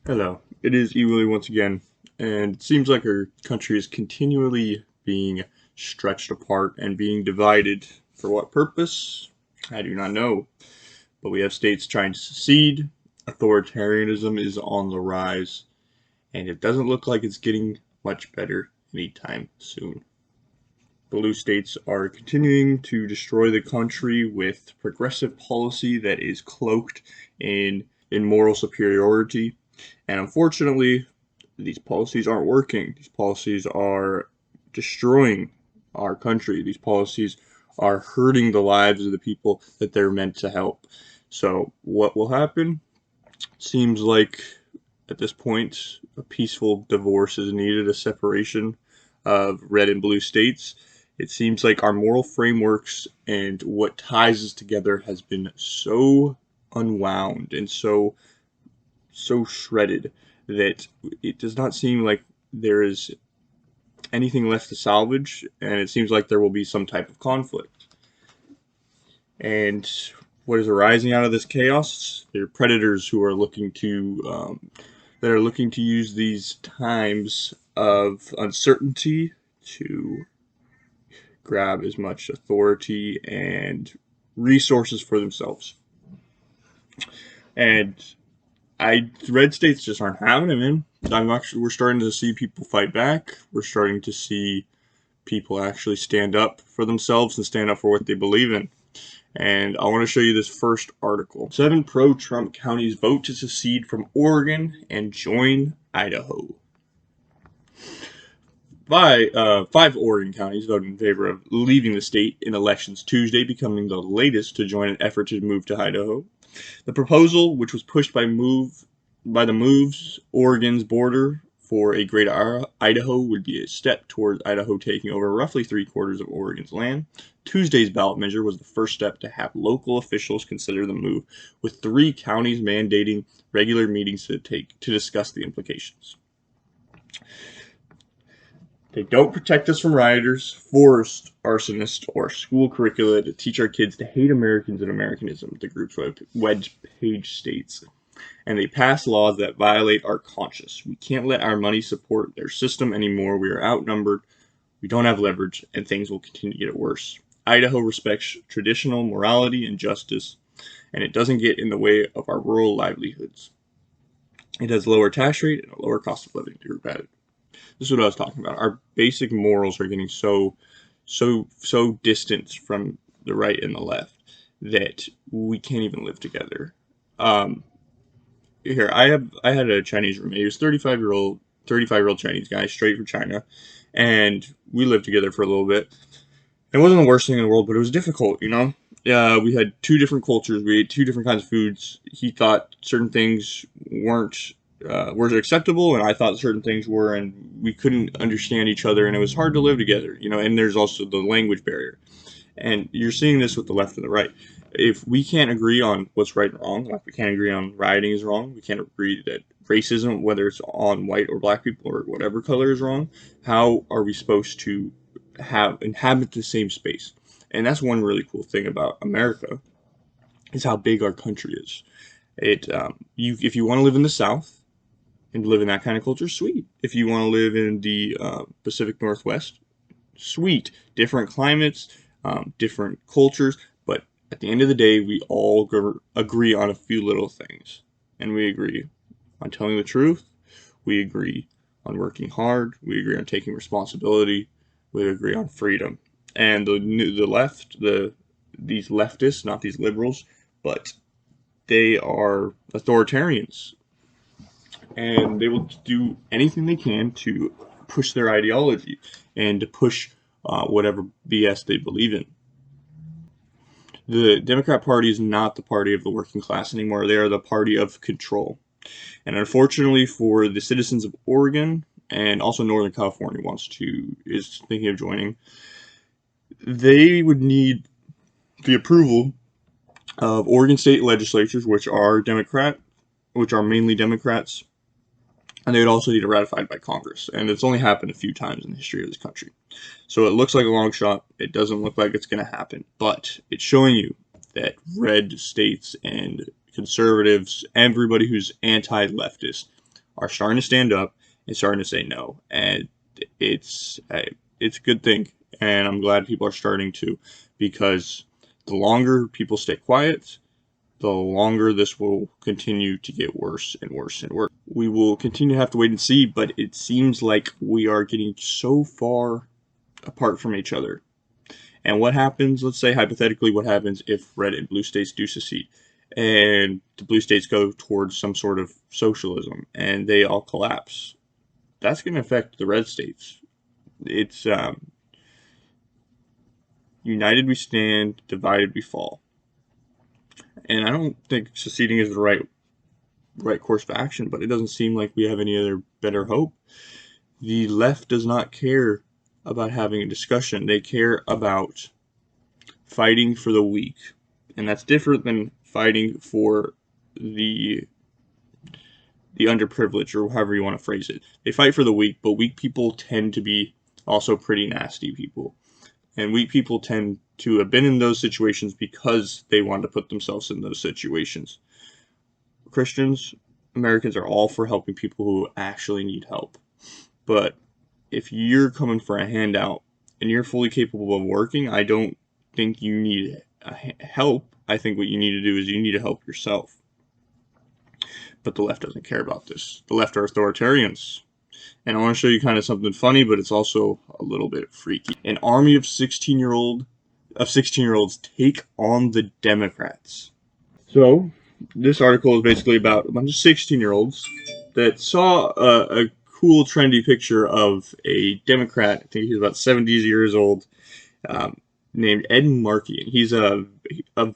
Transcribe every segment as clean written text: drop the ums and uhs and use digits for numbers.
Hello, it is Ewilly once again, and it seems like our country is continually being stretched apart and being divided. For what purpose? I do not know. But we have states trying to secede, authoritarianism is on the rise, and it doesn't look like it's getting much better anytime soon. Blue states are continuing to destroy the country with progressive policy that is cloaked in moral superiority. And unfortunately, these policies aren't working. These policies are destroying our country. These policies are hurting the lives of the people that they're meant to help. So, what will happen? Seems like at this point, a peaceful divorce is needed, a separation of red and blue states. It seems like our moral frameworks and what ties us together has been so unwound and so shredded that it does not seem like there is anything left to salvage, and it seems like there will be some type of conflict. And what is arising out of this chaos? There are predators who are looking to use these times of uncertainty to grab as much authority and resources for themselves. And red states just aren't having it, man. We're starting to see people fight back. We're starting to see people actually stand up for themselves and stand up for what they believe in. And I want to show you this first article. 7 pro-Trump counties vote to secede from Oregon and join Idaho. 5 Oregon counties voted in favor of leaving the state in elections Tuesday, becoming the latest to join an effort to move to Idaho. The proposal, which was pushed by the Moves Oregon's border for a greater Idaho, would be a step towards Idaho taking over roughly 3/4 of Oregon's land. Tuesday's ballot measure was the first step to have local officials consider the move, with 3 counties mandating regular meetings to discuss the implications. They don't protect us from rioters, forest arsonists, or school curricula to teach our kids to hate Americans and Americanism, the group's web page states. And they pass laws that violate our conscience. We can't let our money support their system anymore. We are outnumbered, we don't have leverage, and things will continue to get worse. Idaho respects traditional morality and justice, and it doesn't get in the way of our rural livelihoods. It has a lower tax rate and a lower cost of living. The group added. This is what I was talking about. Our basic morals are getting so distant from the right and the left that we can't even live together. Um, Here, I had a Chinese roommate. He was 35-year-old Chinese guy, straight from China, and we lived together for a little bit. It wasn't the worst thing in the world, but it was difficult, you know. We had 2 different cultures. We ate 2 different kinds of foods. He thought certain things were acceptable, and I thought certain things were, and we couldn't understand each other, and it was hard to live together, you know. And there's also the language barrier, and you're seeing this with the left and the right. If we can't agree on what's right and wrong, like we can't agree on rioting is wrong, we can't agree that racism, whether it's on white or black people or whatever color, is wrong, how are we supposed to inhabit the same space? And that's one really cool thing about America is how big our country is. If you want to live in the South and live in that kind of culture, sweet. If you want to live in the Pacific Northwest, sweet. Different climates, different cultures, but at the end of the day, we all agree on a few little things. And we agree on telling the truth, we agree on working hard, we agree on taking responsibility, we agree on freedom. And the left, these leftists, not these liberals, but they are authoritarians, and they will do anything they can to push their ideology and to push whatever BS they believe in. The Democrat Party is not the party of the working class anymore. They are the party of control. And unfortunately for the citizens of Oregon and also Northern California is thinking of joining, they would need the approval of Oregon state legislatures, which are mainly Democrats, and they would also need it ratified by Congress. And it's only happened a few times in the history of this country. So it looks like a long shot. It doesn't look like it's going to happen. But it's showing you that red states and conservatives, everybody who's anti-leftist, are starting to stand up and starting to say no, and it's a good thing, and I'm glad people are starting to, because the longer people stay quiet, the longer this will continue to get worse and worse and worse. We will continue to have to wait and see, but it seems like we are getting so far apart from each other. And what happens, let's say hypothetically, what happens if red and blue states do secede and the blue states go towards some sort of socialism and they all collapse? That's going to affect the red states. It's united we stand, divided we fall. And I don't think seceding is the right course of action, but it doesn't seem like we have any other better hope. The left does not care about having a discussion. They care about fighting for the weak, and that's different than fighting for the underprivileged, or however you want to phrase it. They fight for the weak, but weak people tend to be also pretty nasty people, and weak people tend to have been in those situations because they want to put themselves in those situations. Christians, Americans are all for helping people who actually need help, but if you're coming for a handout and you're fully capable of working, I don't think you need help. I think what you need to do is you need to help yourself. But the left doesn't care about this. The left are authoritarians. And I want to show you kind of something funny, but it's also a little bit freaky. An army of 16-year-olds take on the Democrats. So this article is basically about a bunch of 16-year-olds that saw a cool, trendy picture of a Democrat. I think he's about 70 years old, named Ed Markey. And he's a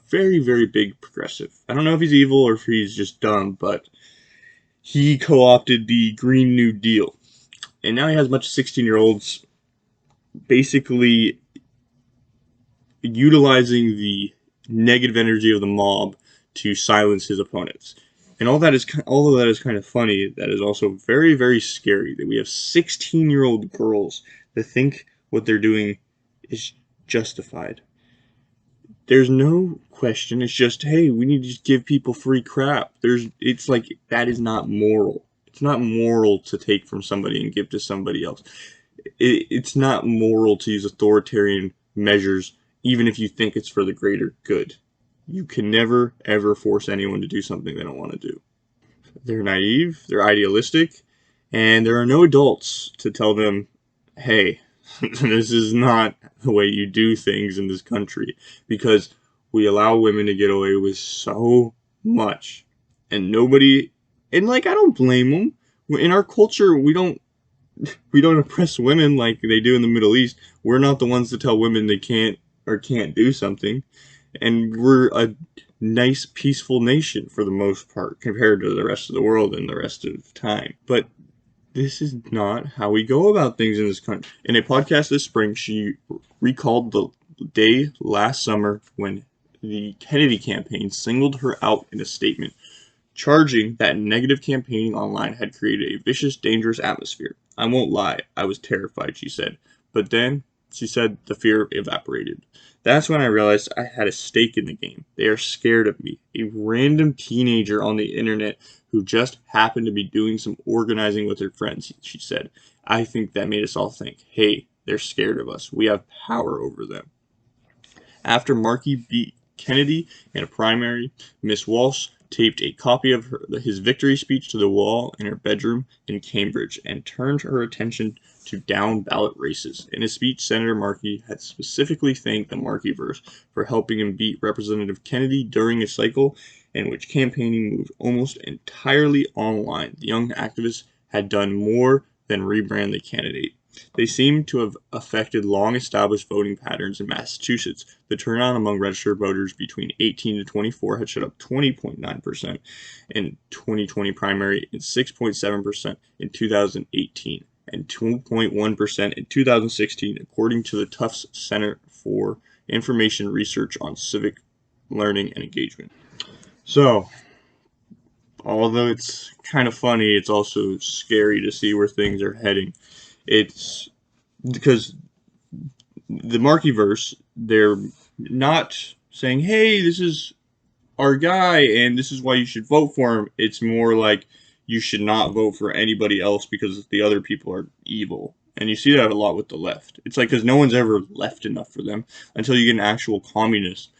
very, very big progressive. I don't know if he's evil or if he's just dumb, but he co-opted the Green New Deal. And now he has a bunch of 16-year-olds basically utilizing the negative energy of the mob to silence his opponents. And all of that is kind of funny. That is also very, very scary, that we have 16-year-old girls that think what they're doing is justified. There's no question. It's just, hey, we need to just give people free crap. It's like, that is not moral. It's not moral to take from somebody and give to somebody else. It's not moral to use authoritarian measures, even if you think it's for the greater good. You can never, ever force anyone to do something they don't want to do. They're naive, they're idealistic, and there are no adults to tell them, hey, this is not the way you do things in this country, because we allow women to get away with so much, and nobody, and like, I don't blame them. In our culture, we don't oppress women like they do in the Middle East. We're not the ones to tell women they can't do something, and we're a nice, peaceful nation for the most part compared to the rest of the world and the rest of time. But this is not how we go about things in this country. In a podcast this spring, she recalled the day last summer when the Kennedy campaign singled her out in a statement, charging that negative campaigning online had created a vicious, dangerous atmosphere. I won't lie, I was terrified, she said. But then, she said, the fear evaporated. That's when I realized I had a stake in the game. They are scared of me, a random teenager on the internet who just happened to be doing some organizing with her friends, she said. I think that made us all think, hey, they're scared of us. We have power over them. After Markey beat Kennedy in a primary, Miss Walsh taped a copy of his victory speech to the wall in her bedroom in Cambridge and turned her attention to down-ballot races. In his speech, Senator Markey had specifically thanked the Markeyverse for helping him beat Representative Kennedy during a cycle in which campaigning moved almost entirely online. The young activist had done more than rebrand the candidate. They seem to have affected long-established voting patterns in Massachusetts. The turnout among registered voters between 18 to 24 had shot up 20.9% in 2020 primary and 6.7% in 2018 and 2.1% in 2016, according to the Tufts Center for Information Research on Civic Learning and Engagement. So, although it's kind of funny, it's also scary to see where things are heading. It's because the Markeyverse, they're not saying, hey, this is our guy and this is why you should vote for him. It's more like, you should not vote for anybody else because the other people are evil. And you see that a lot with the left. It's like because no one's ever left enough for them until you get an actual communist.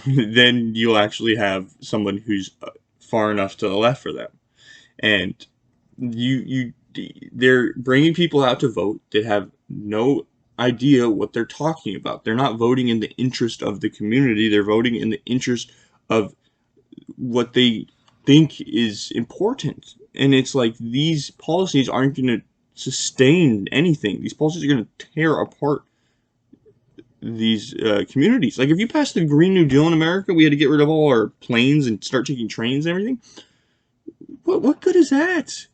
Then you'll actually have someone who's far enough to the left for them. And they're bringing people out to vote that have no idea what they're talking about. They're not voting in the interest of the community. They're voting in the interest of what they think is important. And it's like these policies aren't going to sustain anything. These policies are going to tear apart these communities. Like if you passed the Green New Deal in America, we had to get rid of all our planes and start taking trains and everything. What good is that?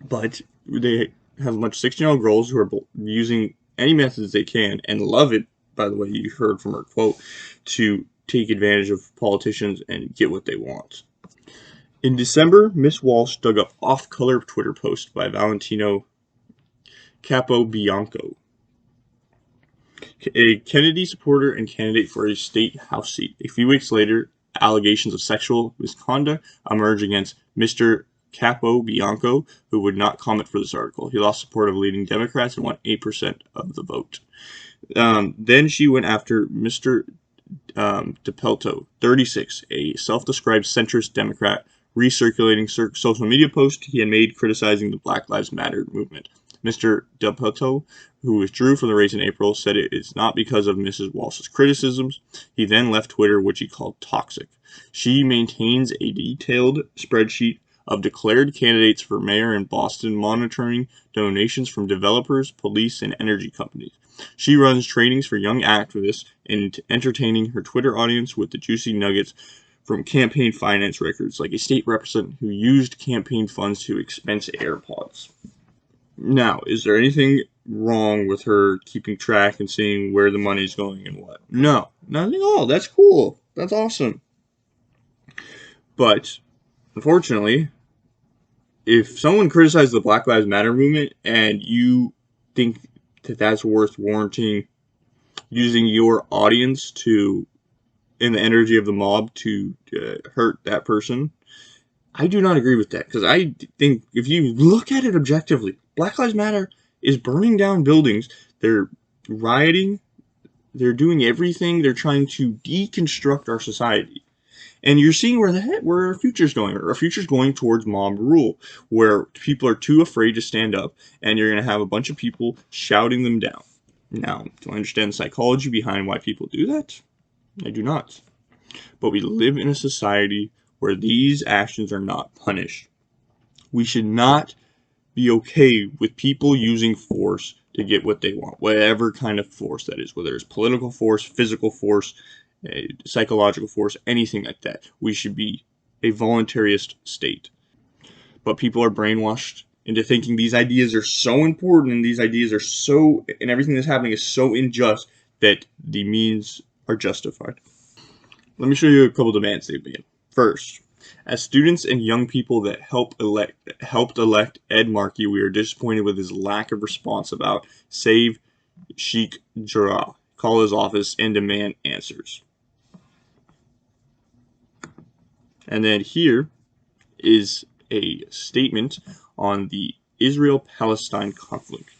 But they have a bunch of 16-year-old girls who are using any methods they can and love it, by the way, you heard from her quote, to take advantage of politicians and get what they want. In December, Miss Walsh dug up off-color Twitter post by Valentino Capobianco, a Kennedy supporter and candidate for a state House seat. A few weeks later, allegations of sexual misconduct emerged against Mr. Capobianco, who would not comment for this article. He lost support of leading Democrats and won 8% of the vote. Then she went after Mr. DePelto, 36, a self-described centrist Democrat, recirculating social media posts he had made criticizing the Black Lives Matter movement. Mr. DePelto, who withdrew from the race in April, said it is not because of Mrs. Walsh's criticisms. He then left Twitter, which he called toxic. She maintains a detailed spreadsheet of declared candidates for mayor in Boston, monitoring donations from developers, police, and energy companies. She runs trainings for young activists and entertaining her Twitter audience with the juicy nuggets from campaign finance records, like a state representative who used campaign funds to expense AirPods. Now, is there anything wrong with her keeping track and seeing where the money's going and what? No, nothing at all. That's cool. That's awesome. But, unfortunately, if someone criticizes the Black Lives Matter movement and you think that that's worth warranting using your audience to, in the energy of the mob, to hurt that person, I do not agree with that, because I think if you look at it objectively, Black Lives Matter is burning down buildings, they're rioting, they're doing everything, they're trying to deconstruct our society. And you're seeing where our future's going. Our future's going towards mob rule, where people are too afraid to stand up, and you're going to have a bunch of people shouting them down. Now, do I understand the psychology behind why people do that? I do not. But we live in a society where these actions are not punished. We should not be okay with people using force to get what they want, whatever kind of force that is, whether it's political force, physical force, psychological force, anything like that. We should be a voluntarist state. But people are brainwashed into thinking these ideas are so important and these ideas are so, and everything that's happening is so unjust that the means are justified. Let me show you a couple demands they've made. First, as students and young people that helped elect Ed Markey, we are disappointed with his lack of response about Save Sheikh Jarrah. Call his office and demand answers. And then here is a statement on the Israel-Palestine conflict.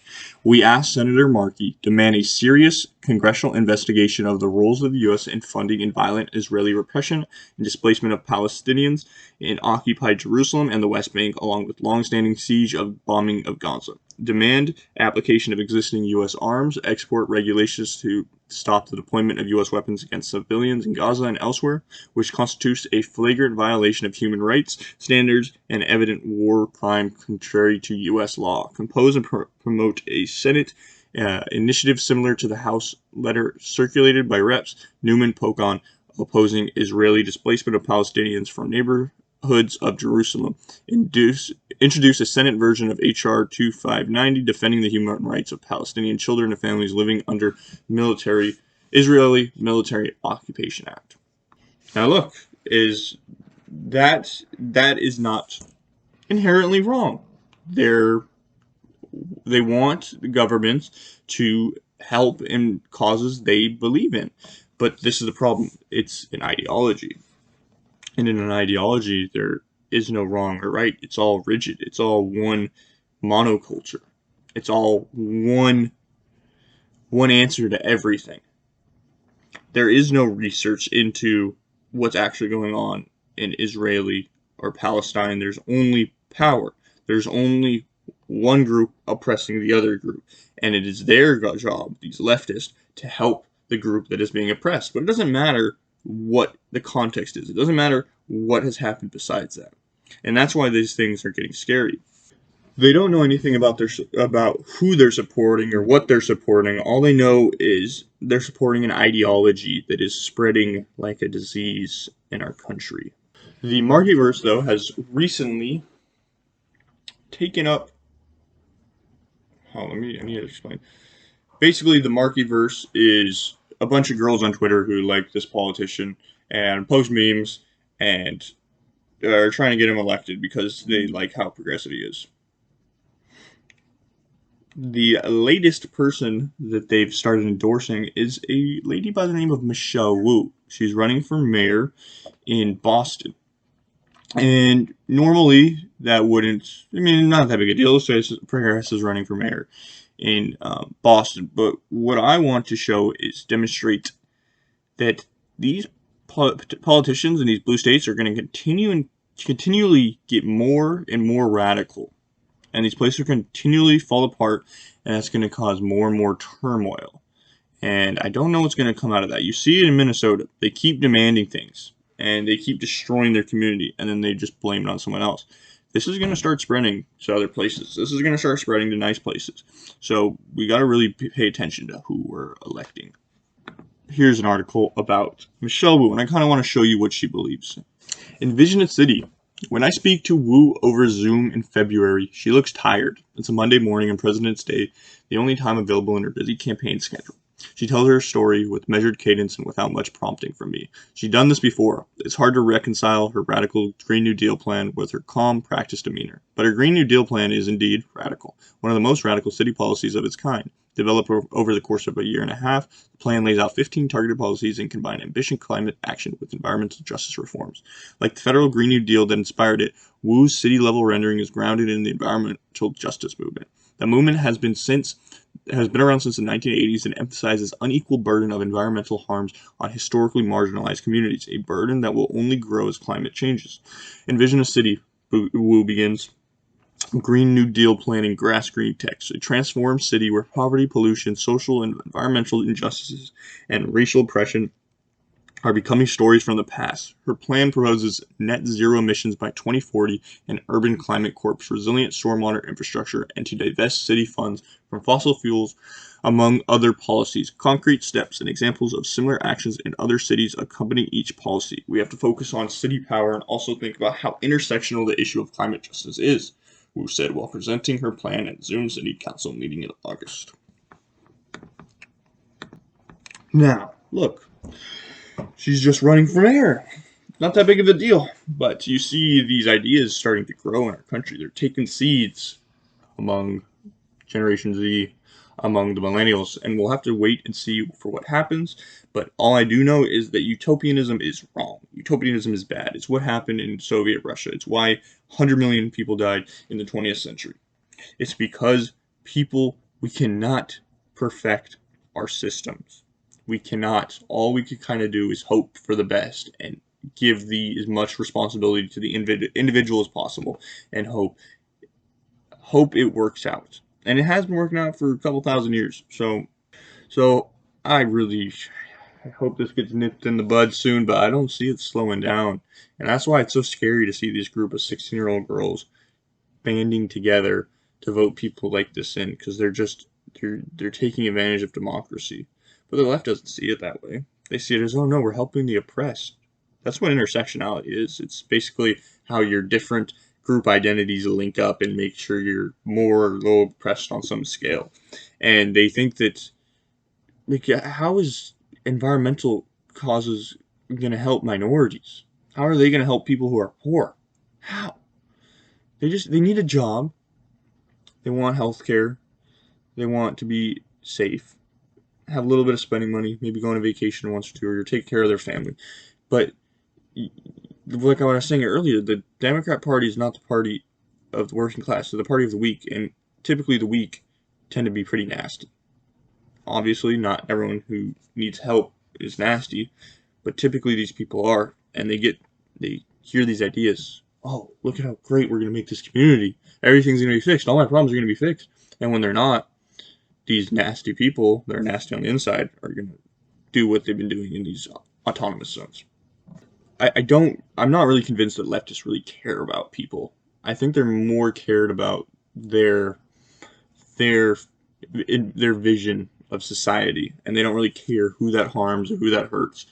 We asked Senator Markey to demand a serious congressional investigation of the roles of the U.S. in funding in violent Israeli repression and displacement of Palestinians in occupied Jerusalem and the West Bank, along with long-standing siege of bombing of Gaza. Demand application of existing U.S. arms, export regulations to stop the deployment of U.S. weapons against civilians in Gaza and elsewhere, which constitutes a flagrant violation of human rights standards and evident war crime contrary to U.S. law. Compose and promote a Senate initiative similar to the House letter circulated by Reps Newman Pokon opposing Israeli displacement of Palestinians from neighborhoods of Jerusalem. Introduce a Senate version of H.R. 2590 defending the human rights of Palestinian children and families living under Israeli Military Occupation Act. Now look, that is not inherently wrong. They want the government to help in causes they believe in. But this is the problem. It's an ideology. And in an ideology, there is no wrong or right. It's all rigid. It's all one monoculture. It's all one answer to everything. There is no research into what's actually going on in Israeli or Palestine. There's only power. There's only one group oppressing the other group, and it is their job, these leftists, to help the group that is being oppressed. But it doesn't matter what the context is. It doesn't matter what has happened besides that. And that's why these things are getting scary. They don't know anything about who they're supporting or what they're supporting. All they know is they're supporting an ideology that is spreading like a disease in our country. The Markiverse, though, has recently taken up. I need to explain. Basically, the Markiverse is a bunch of girls on Twitter who like this politician and post memes and are trying to get him elected because they like how progressive he is. The latest person that they've started endorsing is a lady by the name of Michelle Wu. She's running for mayor in Boston. And normally that wouldn't, not that big a deal. So Progress is running for mayor in Boston. But what I want to show is demonstrate that these politicians in these blue states are going to continually get more and more radical. And these places are continually fall apart, and that's going to cause more and more turmoil. And I don't know what's going to come out of that. You see it in Minnesota. They keep demanding things, and they keep destroying their community, and then they just blame it on someone else. This is going to start spreading to other places. This is going to start spreading to nice places. So we got to really pay attention to who we're electing. Here's an article about Michelle Wu, and I kind of want to show you what she believes. Envision a city. When I speak to Wu over Zoom in February, she looks tired. It's a Monday morning on President's Day, the only time available in her busy campaign schedule. She tells her story with measured cadence and without much prompting from me. She's done this before. It's hard to reconcile her radical Green New Deal plan with her calm, practiced demeanor. But her Green New Deal plan is indeed radical, one of the most radical city policies of its kind. Developed over the course of a year and a half, the plan lays out 15 targeted policies and combines ambitious climate action with environmental justice reforms. Like the federal Green New Deal that inspired it, Wu's city-level rendering is grounded in the environmental justice movement. The movement has been around since the 1980s and emphasizes unequal burden of environmental harms on historically marginalized communities, a burden that will only grow as climate changes. Envision a city, Wu begins. Green New Deal planning grass green text, a transformed city where poverty, pollution, social and environmental injustices, and racial oppression are becoming stories from the past. Her plan proposes net zero emissions by 2040 and urban climate corps, resilient stormwater infrastructure, and to divest city funds from fossil fuels, among other policies. Concrete steps and examples of similar actions in other cities accompany each policy. We have to focus on city power and also think about how intersectional the issue of climate justice is, Wu said while presenting her plan at Zoom City Council meeting in August. Now, look, she's just running for mayor. Not that big of a deal, but you see these ideas starting to grow in our country. They're taking seeds among Generation Z, among the millennials, and we'll have to wait and see for what happens. But all I do know is that utopianism is wrong. Utopianism is bad. It's what happened in Soviet Russia. It's why 100 million people died in the 20th century. It's because we cannot perfect our systems. We cannot. All we can kind of do is hope for the best and give as much responsibility to the individual as possible and hope it works out. And it has been working out for a couple thousand years. So I really hope this gets nipped in the bud soon, but I don't see it slowing down. And that's why it's so scary to see this group of 16-year-old girls banding together to vote people like this in, because they're taking advantage of democracy. But the left doesn't see it that way. They see it as, oh no, we're helping the oppressed. That's what intersectionality is. It's basically how your different group identities link up and make sure you're more or low oppressed on some scale. And they think that, like, how is environmental causes going to help minorities? How are they going to help people who are poor? How? They need a job. They want health care. They want to be safe. Have a little bit of spending money. Maybe go on a vacation once or two, or take care of their family. But like I was saying earlier, the Democrat Party is not the party of the working class, so the party of the weak, and typically the weak tend to be pretty nasty. Obviously, not everyone who needs help is nasty, but typically these people are, and they hear these ideas. Oh, look at how great we're going to make this community. Everything's going to be fixed. All my problems are going to be fixed. And when they're not, these nasty people that are nasty on the inside are going to do what they've been doing in these autonomous zones. I'm not really convinced that leftists really care about people. I think they're more cared about their their vision of society, and they don't really care who that harms or who that hurts.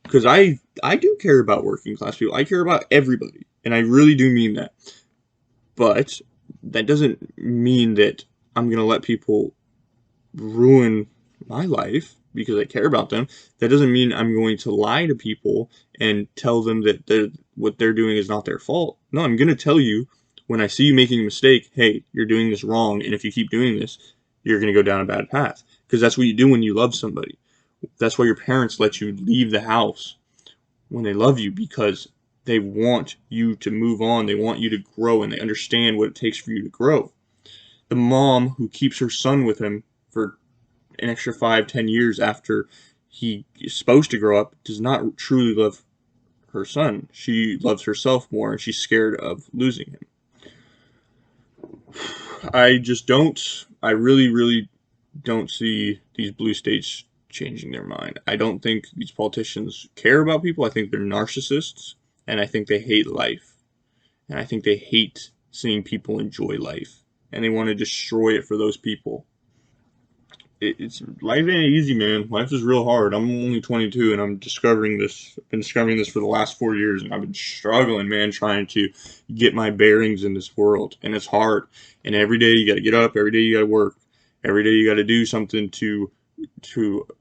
Because I do care about working class people. I care about everybody, and I really do mean that. But that doesn't mean that I'm gonna let people ruin my life because I care about them. That doesn't mean I'm going to lie to people and tell them that what they're doing is not their fault. No, I'm going to tell you when I see you making a mistake, hey, you're doing this wrong, and if you keep doing this, you're going to go down a bad path. Because that's what you do when you love somebody. That's why your parents let you leave the house when they love you, because they want you to move on. They want you to grow, and they understand what it takes for you to grow. The mom who keeps her son with him for an extra 5, 10 years after he is supposed to grow up does not truly love her son. She loves herself more, and she's scared of losing him. I just don't. I really, really don't see these blue states changing their mind. I don't think these politicians care about people. I think they're narcissists, and I think they hate life. And I think they hate seeing people enjoy life, and they want to destroy it for those people. It's life ain't easy, man. Life is real hard. I'm only 22, and I'm discovering this. I've been discovering this for the last 4 years, and I've been struggling, man, trying to get my bearings in this world, and it's hard. And every day you got to get up. Every day you got to work. Every day you got to do something to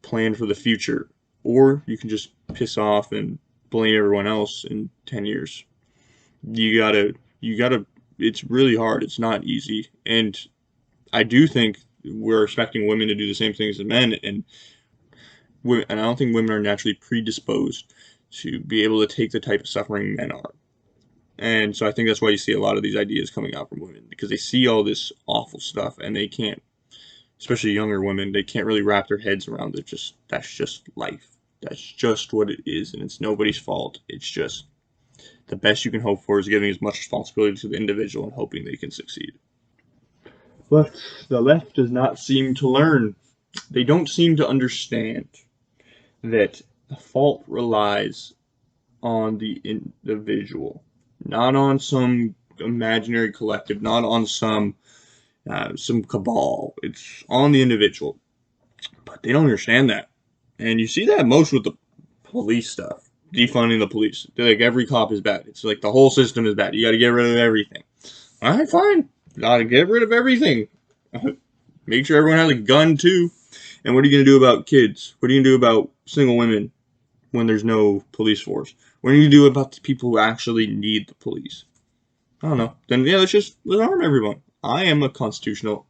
plan for the future, or you can just piss off and blame everyone else in 10 years. You gotta. It's really hard. It's not easy, and I do think we're expecting women to do the same things as men, and I don't think women are naturally predisposed to be able to take the type of suffering men are. And so I think that's why you see a lot of these ideas coming out from women, because they see all this awful stuff and they can't, especially younger women, they can't really wrap their heads around it. Just that's just life. That's just what it is, and it's nobody's fault. It's just the best you can hope for is giving as much responsibility to the individual and hoping they can succeed. But the left does not seem to learn. They don't seem to understand that the fault relies on the individual, not on some imaginary collective, not on some cabal. It's on the individual. But they don't understand that, and you see that most with the police stuff, defunding the police. They're like every cop is bad. It's like the whole system is bad. You got to get rid of everything. All right, fine. Got to get rid of everything. Make sure everyone has a gun too. And what are you going to do about kids? What are you going to do about single women when there's no police force? What are you going to do about the people who actually need the police? I don't know. Then yeah, let's arm everyone. I am a constitutional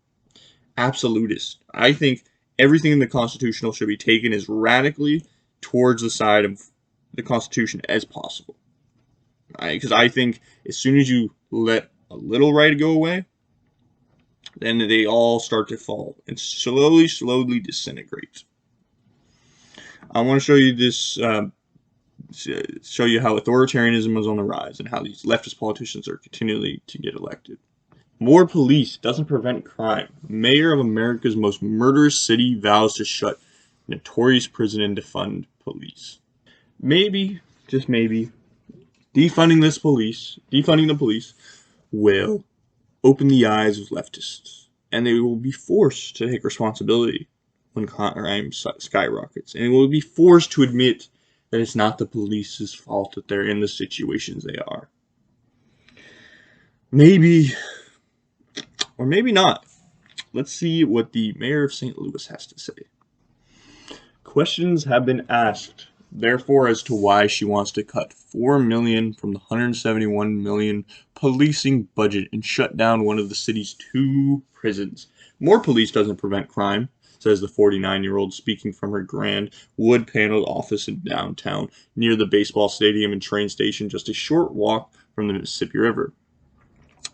absolutist. I think everything in the Constitution should be taken as radically towards the side of the Constitution as possible. Because I think as soon as you let a little right go away, then they all start to fall and slowly, slowly disintegrate. I want to show you this, show you how authoritarianism is on the rise and how these leftist politicians are continually to get elected. More police doesn't prevent crime. Mayor of America's most murderous city vows to shut notorious prison and defund police. Maybe, just maybe, defunding the police will open the eyes of leftists, and they will be forced to take responsibility when crime skyrockets, and they will be forced to admit that it's not the police's fault that they're in the situations they are. Maybe, or maybe not. Let's see what the mayor of St. Louis has to say. Questions have been asked, therefore, as to why she wants to cut $4 million from the $171 million policing budget and shut down one of the city's 2 prisons. More police doesn't prevent crime. says the 49-year-old, speaking from her grand wood-paneled office in downtown near the baseball stadium and train station, just a short walk from the Mississippi River.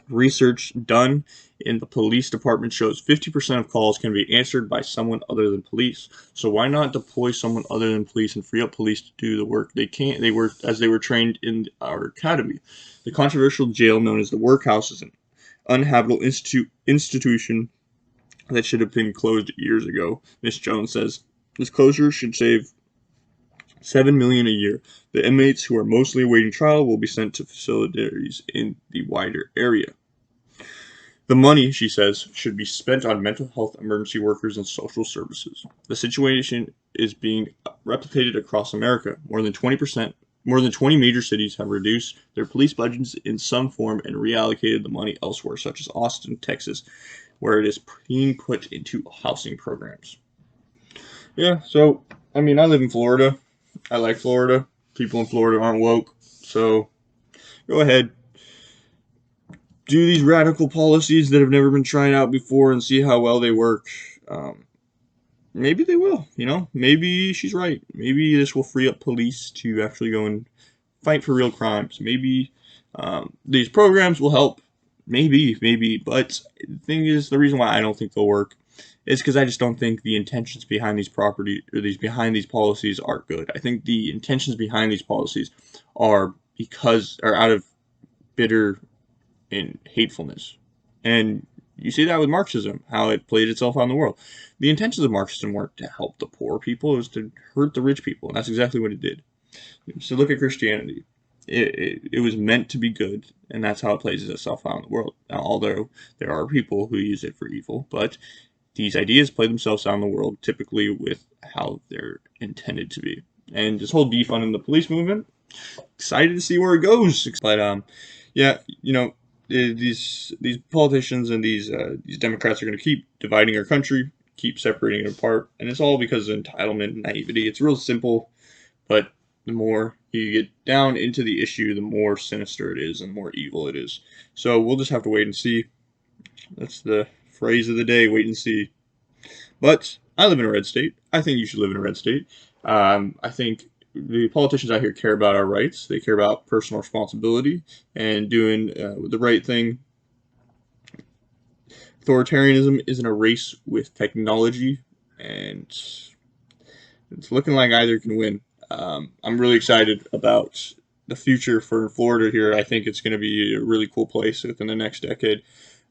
Research done in the police department shows 50% of calls can be answered by someone other than police. So why not deploy someone other than police and free up police to do the work they were trained in our academy? The controversial jail known as the workhouse is an unhabitable institution that should have been closed years ago. Ms. Jones says this closure should save $7 million a year. The inmates who are mostly awaiting trial will be sent to facilities in the wider area. The money, she says, should be spent on mental health emergency workers and social services. The situation is being replicated across America. More than 20 major cities have reduced their police budgets in some form and reallocated the money elsewhere, such as Austin, Texas, where it is being put into housing programs. Yeah, so, I mean, I live in Florida. I like Florida. People in Florida aren't woke, so go ahead. Do these radical policies that have never been tried out before and see how well they work. Maybe they will, Maybe she's right. Maybe this will free up police to actually go and fight for real crimes. Maybe these programs will help. Maybe. But the thing is, the reason why I don't think they'll work is because I just don't think the intentions behind these policies are good. I think the intentions behind these policies are out of bitter and hatefulness. And you see that with Marxism, how it played itself out in the world. The intentions of Marxism weren't to help the poor people, it was to hurt the rich people, and that's exactly what it did. So look at Christianity. It was meant to be good, and that's how it plays itself out in the world. Now, although there are people who use it for evil, but these ideas play themselves out in the world typically with how they're intended to be. And this whole defunding the police movement, excited to see where it goes. But yeah, these politicians and these Democrats are going to keep dividing our country, keep separating it apart, and it's all because of entitlement and naivety. It's real simple, but the more you get down into the issue, the more sinister it is and the more evil it is. So we'll just have to wait and see. That's the phrase of the day, wait and see. But I live in a red state. I think you should live in a red state. I think the politicians out here care about our rights. They care about personal responsibility and doing the right thing. Authoritarianism isn't a race with technology, and it's looking like either can win. I'm really excited about the future for Florida here. I think it's going to be a really cool place within the next decade.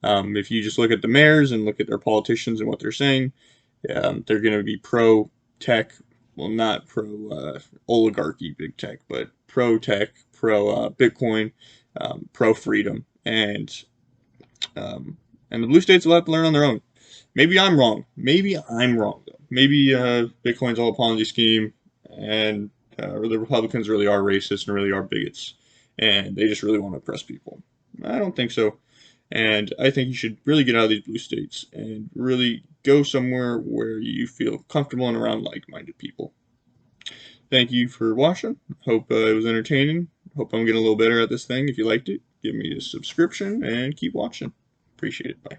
If you just look at the mayors and look at their politicians and what they're saying, they're going to be pro-tech. Well, not pro-oligarchy big tech, but pro-tech, pro-Bitcoin, pro-freedom. And the blue states will have to learn on their own. Maybe I'm wrong. Maybe, though. Maybe Bitcoin's all a Ponzi scheme, and the Republicans really are racist and really are bigots, and they just really want to oppress people. I don't think so. And I think you should really get out of these blue states and really go somewhere where you feel comfortable and around like-minded people. Thank you for watching. Hope it was entertaining. Hope I'm getting a little better at this thing. If you liked it, give me a subscription and keep watching. Appreciate it. Bye.